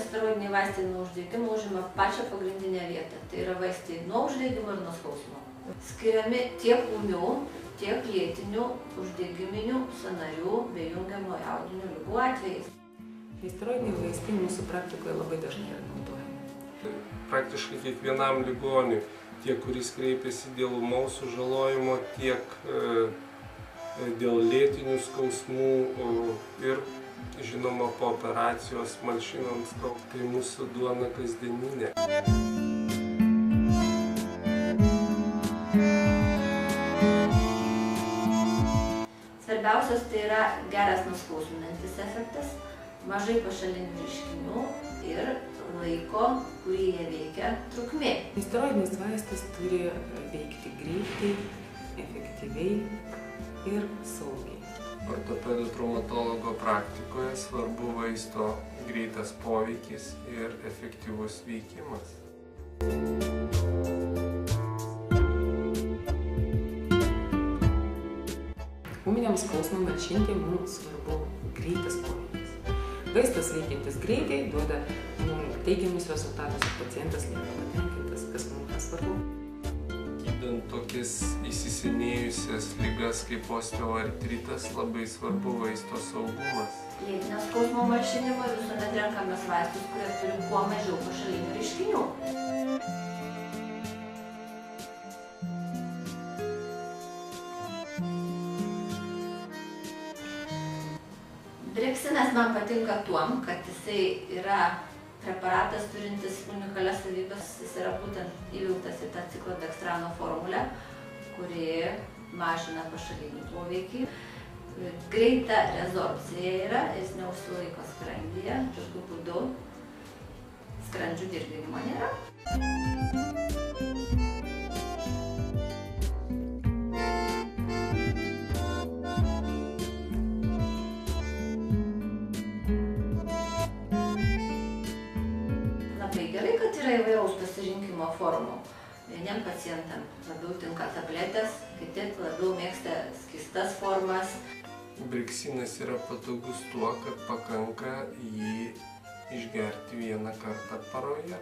nesteroidiniai vaistai nuo uždegimo užima pačią pagrindinę vietą. Tai yra vaistai nuo uždegimo ir nuo skausmo. Skiriami tiek ūmių, tiek lėtinių uždegiminių sąnarių bei jungiamojo audinio ligų atvejais. Nesteroidiniai vaistai mūsų praktikoje labai dažnai yra naudojami. Praktiškai kiekvienam ligoniui, tiek kuris kreipiasi dėl ūmaus sužalojimo, tiek dėl lėtinių skausmų ir žinoma po operacijos malšinant skausmą. Tai mūsų duona kasdieninė. Svarbiausias tai yra geras nuskausminantis efektas, mažai pašalinių reiškinių ir laiko, kurį jie veikia, trukmė. Nesteroidinis vaistas turi veikti greitai, efektyviai ir saugiai. Ortopedų traumatologo praktikoje svarbu vaisto greitas poveikis ir efektyvus veikimas. Ūminiam skausmui malšinti mums svarbu greitas poveikis. Vaistas veikiantis greitai duoda teigiamus rezultatus ir pacientas lieka patenkintas, kas mums svarbu. Gydant tokias įsisenėjusias ligas kaip osteoartritas labai svarbu vaisto saugumas. Lėtinio skausmo malšinimui visuomet renkamės vaistus, kurie turi kuo mažiau pašalinių reiškinių. Brexinas man patinka tuom, kad jisai yra preparatas turintis unikalias savybes. Jis yra būtent įvilktas į tą ciklodekstrano formulę, kuri mažina pašalinį poveikį. Greita rezorbcija yra, jis neužsilaiko skrandyje, tokiu būdu skrandžių dirginimo nėra. Labai gerai, kad yra įvairaus pasirinkimo formų. Vieniem pacientam labiau tinka tabletės, kiti labiau mėgsta skystas formas. Brexinas yra patogus tuo, kad pakanka jį išgerti vieną kartą paroje.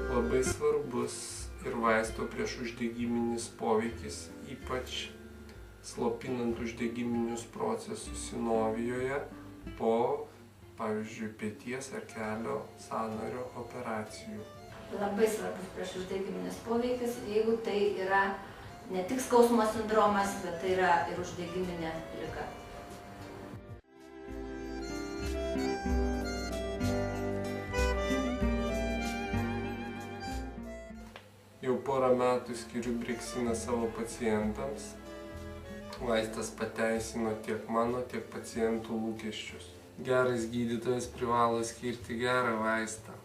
Labai svarbus ir vaisto priešuždegiminis poveikis, ypač slopinant uždegiminius procesus sinovijoje po, pavyzdžiui, peties ar kelio sąnario operacijų. Labai svarbus priešuždegiminis poveikis, jeigu tai yra ne tik skausmo sindromas, bet tai yra ir uždegiminė liga. Jau porą metų skiriu Brexiną savo pacientams. Vaistas pateisino tiek mano, tiek pacientų lūkesčius. Geras gydytojas privalo skirti gerą vaistą.